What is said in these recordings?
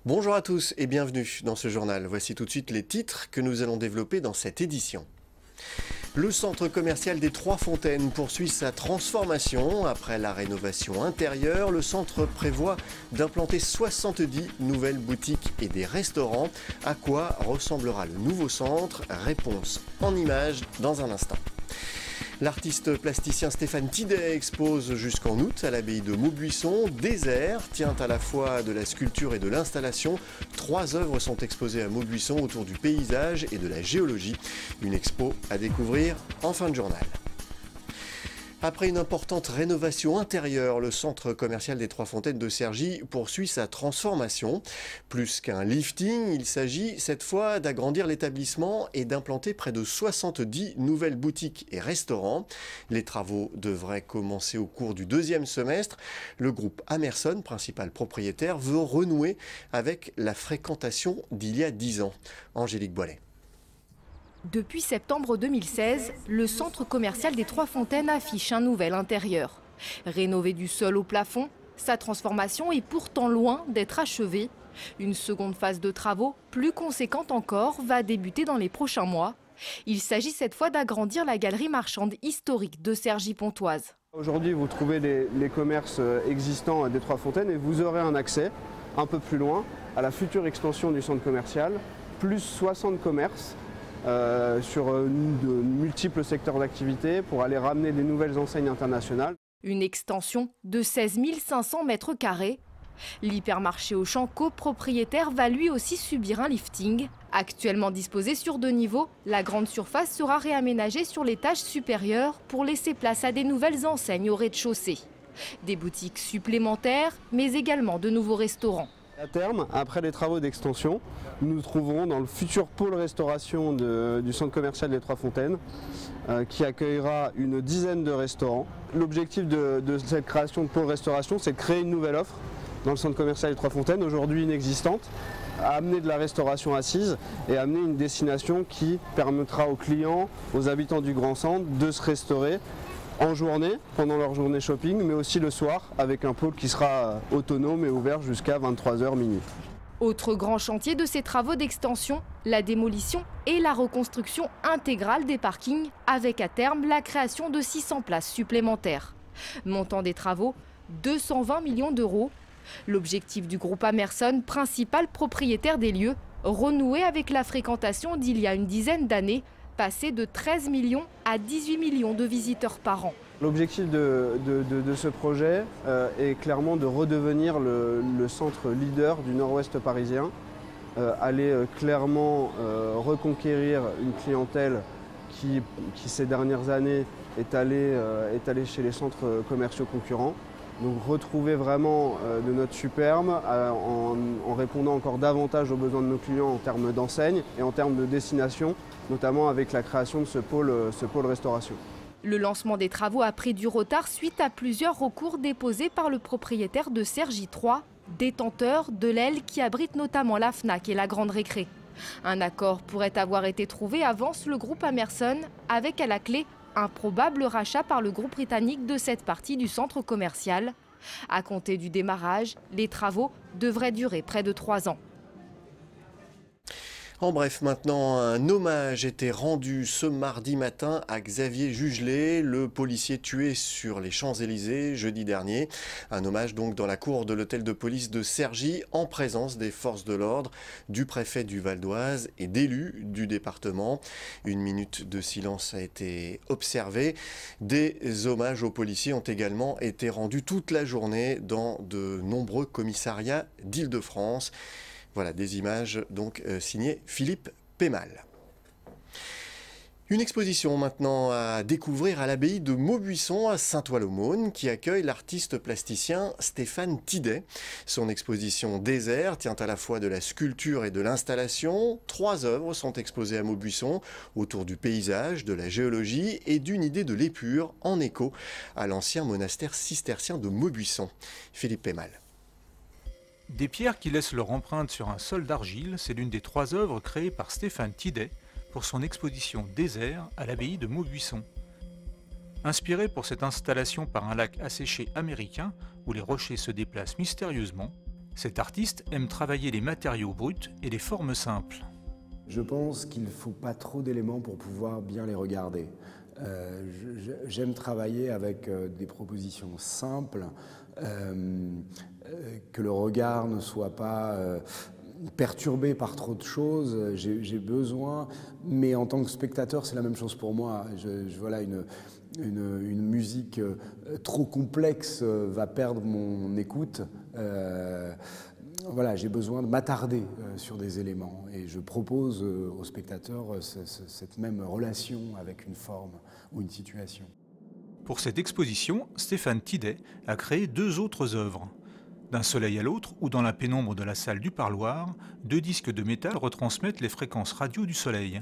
Bonjour à tous et bienvenue dans ce journal. Voici tout de suite les titres que nous allons développer dans cette édition. Le centre commercial des Trois Fontaines poursuit sa transformation. Après la rénovation intérieure, le centre prévoit d'implanter 70 nouvelles boutiques et des restaurants. À quoi ressemblera le nouveau centre? Réponse en images dans un instant. L'artiste plasticien Stéphane Tidet expose jusqu'en août à l'abbaye de Maubuisson. Désert tient à la fois de la sculpture et de l'installation. 3 œuvres sont exposées à Maubuisson autour du paysage et de la géologie. Une expo à découvrir en fin de journal. Après une importante rénovation intérieure, le centre commercial des Trois Fontaines de Cergy poursuit sa transformation. Plus qu'un lifting, il s'agit cette fois d'agrandir l'établissement et d'implanter près de 70 nouvelles boutiques et restaurants. Les travaux devraient commencer au cours du 2e semestre. Le groupe Amerson, principal propriétaire, veut renouer avec la fréquentation d'il y a 10 ans. Angélique Boilet. Depuis septembre 2016, le centre commercial des Trois Fontaines affiche un nouvel intérieur. Rénové du sol au plafond, sa transformation est pourtant loin d'être achevée. Une seconde phase de travaux, plus conséquente encore, va débuter dans les prochains mois. Il s'agit cette fois d'agrandir la galerie marchande historique de Cergy-Pontoise. Aujourd'hui, vous trouvez les commerces existants des Trois Fontaines et vous aurez un accès un peu plus loin à la future extension du centre commercial, plus 60 commerces. Sur de multiples secteurs d'activité pour aller ramener des nouvelles enseignes internationales. Une extension de 16 500 mètres carrés. L'hypermarché Auchan copropriétaire va lui aussi subir un lifting. Actuellement disposé sur 2 niveaux, la grande surface sera réaménagée sur l'étage supérieur pour laisser place à des nouvelles enseignes au rez-de-chaussée. Des boutiques supplémentaires, mais également de nouveaux restaurants. À terme, après les travaux d'extension, nous nous trouverons dans le futur pôle restauration du centre commercial des Trois Fontaines qui accueillera une dizaine de restaurants. L'objectif de cette création de pôle restauration, c'est de créer une nouvelle offre dans le centre commercial des Trois Fontaines, aujourd'hui inexistante, à amener de la restauration assise et amener une destination qui permettra aux clients, aux habitants du Grand Centre de se restaurer en journée, pendant leur journée shopping, mais aussi le soir, avec un pôle qui sera autonome et ouvert jusqu'à 23h minuit. Autre grand chantier de ces travaux d'extension, la démolition et la reconstruction intégrale des parkings, avec à terme la création de 600 places supplémentaires. Montant des travaux, 220 millions d'euros. L'objectif du groupe Amerson, principal propriétaire des lieux, renouer avec la fréquentation d'il y a une dizaine d'années, passer de 13 millions à 18 millions de visiteurs par an. L'objectif de ce projet est clairement de redevenir le centre leader du nord-ouest parisien, aller clairement reconquérir une clientèle qui ces dernières années est allée chez les centres commerciaux concurrents. Donc retrouver vraiment de notre superbe en répondant encore davantage aux besoins de nos clients en termes d'enseigne et en termes de destination, notamment avec la création de ce pôle restauration. Le lancement des travaux a pris du retard suite à plusieurs recours déposés par le propriétaire de Cergy 3, détenteur de l'aile qui abrite notamment la Fnac et la Grande Récré. Un accord pourrait avoir été trouvé, avance le groupe Amerson, avec à la clé un probable rachat par le groupe britannique de cette partie du centre commercial. À compter du démarrage, les travaux devraient durer près de 3 ans. En bref, maintenant, un hommage était rendu ce mardi matin à Xavier Jugelet, le policier tué sur les Champs-Élysées jeudi dernier. Un hommage donc dans la cour de l'hôtel de police de Cergy, en présence des forces de l'ordre, du préfet du Val d'Oise et d'élus du département. Une minute de silence a été observée. Des hommages aux policiers ont également été rendus toute la journée dans de nombreux commissariats d'Île-de-France. Voilà des images donc signées Philippe Pémal. Une exposition maintenant à découvrir à l'abbaye de Maubuisson à Saint-Ouen-l'Aumône qui accueille l'artiste plasticien Stéphane Tidet. Son exposition Désert tient à la fois de la sculpture et de l'installation. 3 œuvres sont exposées à Maubuisson autour du paysage, de la géologie et d'une idée de l'épure en écho à l'ancien monastère cistercien de Maubuisson. Philippe Pémal. Des pierres qui laissent leur empreinte sur un sol d'argile, c'est l'une des 3 œuvres créées par Stéphane Tidet pour son exposition Désert à l'abbaye de Maubuisson. Inspiré pour cette installation par un lac asséché américain où les rochers se déplacent mystérieusement, Cet artiste aime travailler les matériaux bruts et les formes simples. Je pense qu'il ne faut pas trop d'éléments pour pouvoir bien les regarder. J'aime travailler avec des propositions simples, que le regard ne soit pas perturbé par trop de choses. J'ai besoin, mais en tant que spectateur, c'est la même chose pour moi. Voilà, une musique trop complexe va perdre mon écoute. Voilà, j'ai besoin de m'attarder sur des éléments et je propose aux spectateurs cette même relation avec une forme ou une situation. Pour cette exposition, Stéphane Tidet a créé 2 autres œuvres. D'un soleil à l'autre ou dans la pénombre de la salle du parloir, 2 disques de métal retransmettent les fréquences radio du soleil.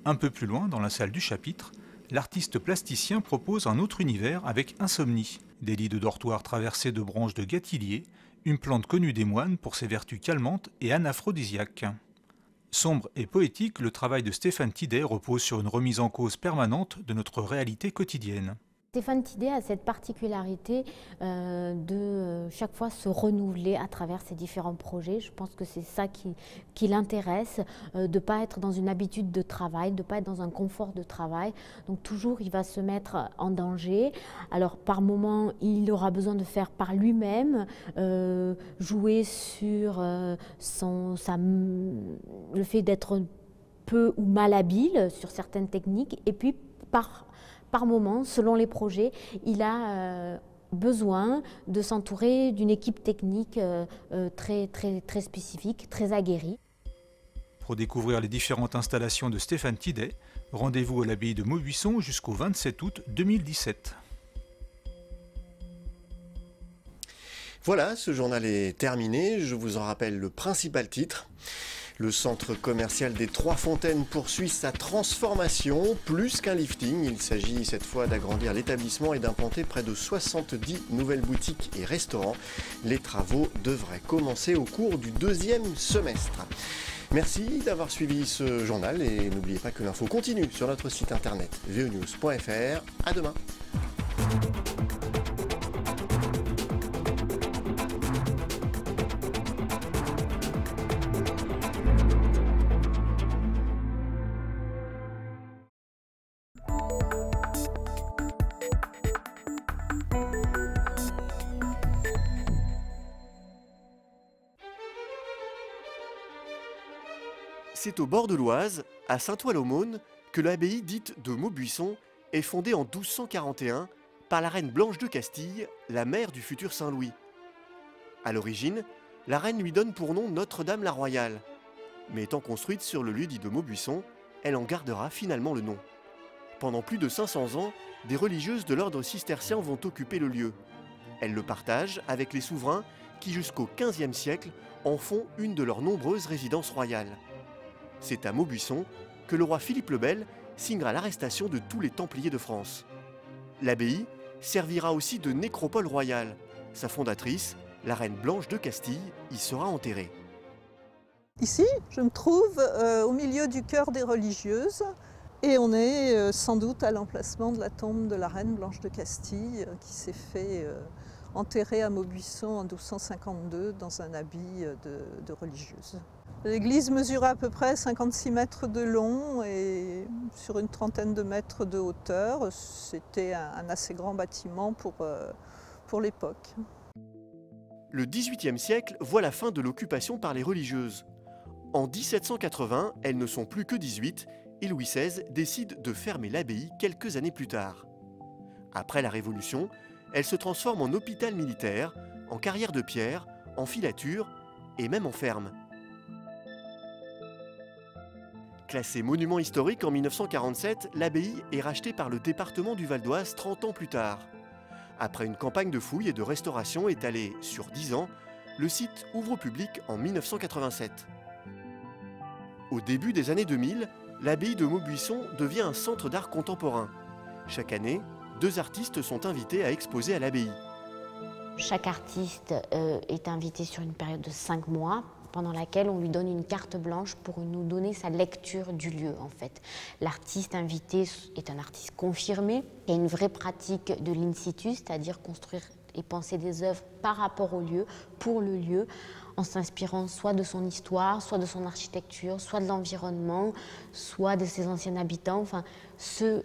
Un peu plus loin, dans la salle du chapitre, l'artiste plasticien propose un autre univers avec Insomnie, des lits de dortoir traversés de branches de gâtillier, une plante connue des moines pour ses vertus calmantes et anaphrodisiaques. Sombre et poétique, le travail de Stéphane Tidet repose sur une remise en cause permanente de notre réalité quotidienne. Stéphane Tidet a cette particularité de chaque fois se renouveler à travers ses différents projets. Je pense que c'est ça qui l'intéresse, de ne pas être dans une habitude de travail, de ne pas être dans un confort de travail. Donc toujours, il va se mettre en danger. Alors par moments, il aura besoin de faire par lui-même, jouer sur le fait d'être peu ou malhabile sur certaines techniques. Et puis par moment, selon les projets, il a besoin de s'entourer d'une équipe technique très spécifique, très aguerrie. Pour découvrir les différentes installations de Stéphane Tidet, rendez-vous à l'abbaye de Maubuisson jusqu'au 27 août 2017. Voilà, ce journal est terminé. Je vous en rappelle le principal titre. Le centre commercial des Trois Fontaines poursuit sa transformation. Plus qu'un lifting, il s'agit cette fois d'agrandir l'établissement et d'implanter près de 70 nouvelles boutiques et restaurants. Les travaux devraient commencer au cours du 2e semestre. Merci d'avoir suivi ce journal et n'oubliez pas que l'info continue sur notre site internet veonews.fr. À demain. C'est au bord de l'Oise, à Saint-Ouen-l'Aumône, que l'abbaye dite de Maubuisson est fondée en 1241 par la reine Blanche de Castille, la mère du futur Saint-Louis. À l'origine, la reine lui donne pour nom Notre-Dame-la-Royale. Mais étant construite sur le lieu dit de Maubuisson, elle en gardera finalement le nom. Pendant plus de 500 ans, des religieuses de l'ordre cistercien vont occuper le lieu. Elles le partagent avec les souverains qui, jusqu'au XVe siècle, en font une de leurs nombreuses résidences royales. C'est à Maubuisson que le roi Philippe le Bel signera l'arrestation de tous les Templiers de France. L'abbaye servira aussi de nécropole royale. Sa fondatrice, la reine Blanche de Castille, y sera enterrée. Ici, je me trouve au milieu du cœur des religieuses et on est sans doute à l'emplacement de la tombe de la reine Blanche de Castille qui s'est fait enterrer à Maubuisson en 1252 dans un habit de religieuse. L'église mesurait à peu près 56 mètres de long et sur une trentaine de mètres de hauteur. C'était un assez grand bâtiment pour l'époque. Le XVIIIe siècle voit la fin de l'occupation par les religieuses. En 1780, elles ne sont plus que 18 et Louis XVI décide de fermer l'abbaye quelques années plus tard. Après la Révolution, elle se transforme en hôpital militaire, en carrière de pierre, en filature et même en ferme. Classée monument historique en 1947, l'abbaye est rachetée par le département du Val d'Oise 30 ans plus tard. Après une campagne de fouilles et de restauration étalée sur 10 ans, le site ouvre au public en 1987. Au début des années 2000, l'abbaye de Maubuisson devient un centre d'art contemporain. Chaque année, 2 artistes sont invités à exposer à l'abbaye. Chaque artiste est invité sur une période de 5 mois, pendant laquelle on lui donne une carte blanche pour nous donner sa lecture du lieu, en fait. L'artiste invité est un artiste confirmé. Il y a une vraie pratique de l'in situ, c'est-à-dire construire et penser des œuvres par rapport au lieu, pour le lieu, en s'inspirant soit de son histoire, soit de son architecture, soit de l'environnement, soit de ses anciens habitants, enfin, se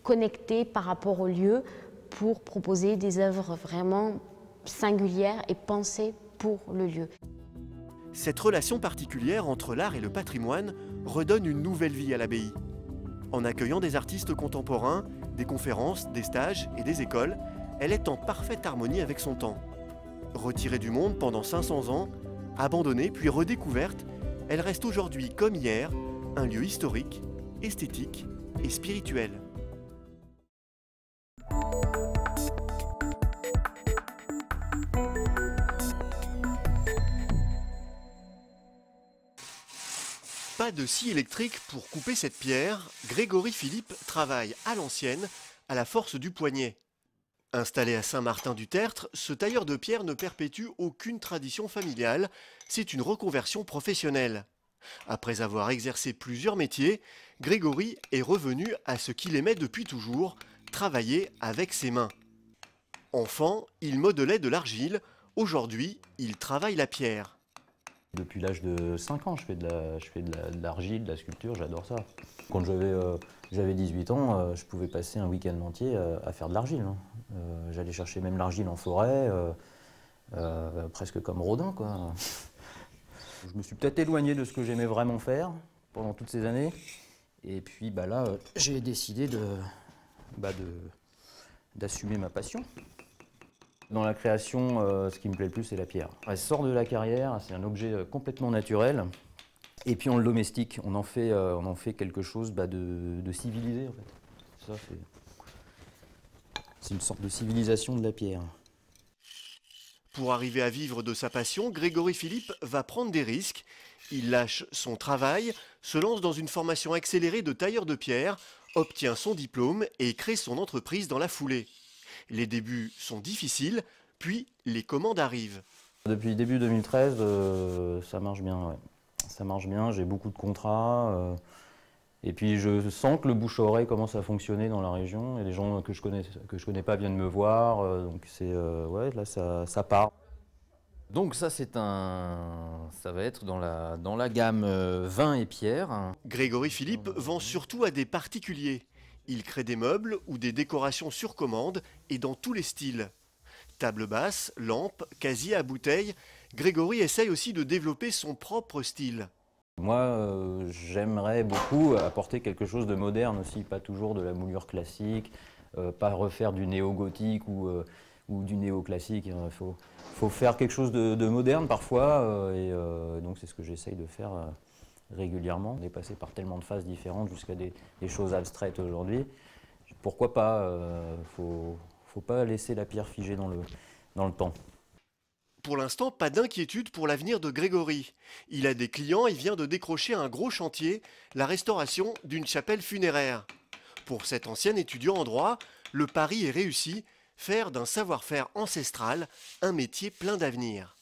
connecter par rapport au lieu pour proposer des œuvres vraiment singulières et pensées pour le lieu. Cette relation particulière entre l'art et le patrimoine redonne une nouvelle vie à l'abbaye. En accueillant des artistes contemporains, des conférences, des stages et des écoles, elle est en parfaite harmonie avec son temps. Retirée du monde pendant 500 ans, abandonnée puis redécouverte, elle reste aujourd'hui comme hier un lieu historique, esthétique et spirituel. Pas de scie électrique pour couper cette pierre, Grégory Philippe travaille à l'ancienne, à la force du poignet. Installé à Saint-Martin-du-Tertre, ce tailleur de pierre ne perpétue aucune tradition familiale, c'est une reconversion professionnelle. Après avoir exercé plusieurs métiers, Grégory est revenu à ce qu'il aimait depuis toujours, travailler avec ses mains. Enfant, il modelait de l'argile, aujourd'hui, il travaille la pierre. Depuis l'âge de 5 ans, je fais de l'argile, de la sculpture, j'adore ça. Quand j'avais 18 ans, je pouvais passer un week-end entier à faire de l'argile. J'allais chercher même l'argile en forêt, presque comme Rodin, quoi. Je me suis peut-être éloigné de ce que j'aimais vraiment faire pendant toutes ces années. Et puis là, j'ai décidé d'assumer ma passion. Dans la création, ce qui me plaît le plus, c'est la pierre. Elle sort de la carrière, c'est un objet complètement naturel. Et puis on le domestique, on en fait quelque chose de civilisé, en fait. Ça, c'est une sorte de civilisation de la pierre. Pour arriver à vivre de sa passion, Grégory Philippe va prendre des risques. Il lâche son travail, se lance dans une formation accélérée de tailleur de pierre, obtient son diplôme et crée son entreprise dans la foulée. Les débuts sont difficiles, puis les commandes arrivent. Depuis début 2013, ça marche bien. Ouais. Ça marche bien, j'ai beaucoup de contrats. Et puis je sens que le bouche-à-oreille commence à fonctionner dans la région. Et les gens que je connais pas viennent me voir. Donc ouais, là ça part. Donc ça va être dans la gamme vin et pierre. Grégory Philippe vend surtout à des particuliers. Il crée des meubles ou des décorations sur commande et dans tous les styles. Table basse, lampe, casier à bouteilles, Grégory essaye aussi de développer son propre style. Moi, j'aimerais beaucoup apporter quelque chose de moderne aussi, pas toujours de la moulure classique, pas refaire du néo-gothique ou du néo-classique. Il faut faire quelque chose de moderne parfois, et donc c'est ce que j'essaye de faire régulièrement. On est passé par tellement de phases différentes jusqu'à des choses abstraites aujourd'hui. Pourquoi pas, faut pas laisser la pierre figée dans le temps. Pour l'instant, pas d'inquiétude pour l'avenir de Grégory. Il a des clients et vient de décrocher un gros chantier, la restauration d'une chapelle funéraire. Pour cet ancien étudiant en droit, le pari est réussi, faire d'un savoir-faire ancestral un métier plein d'avenir.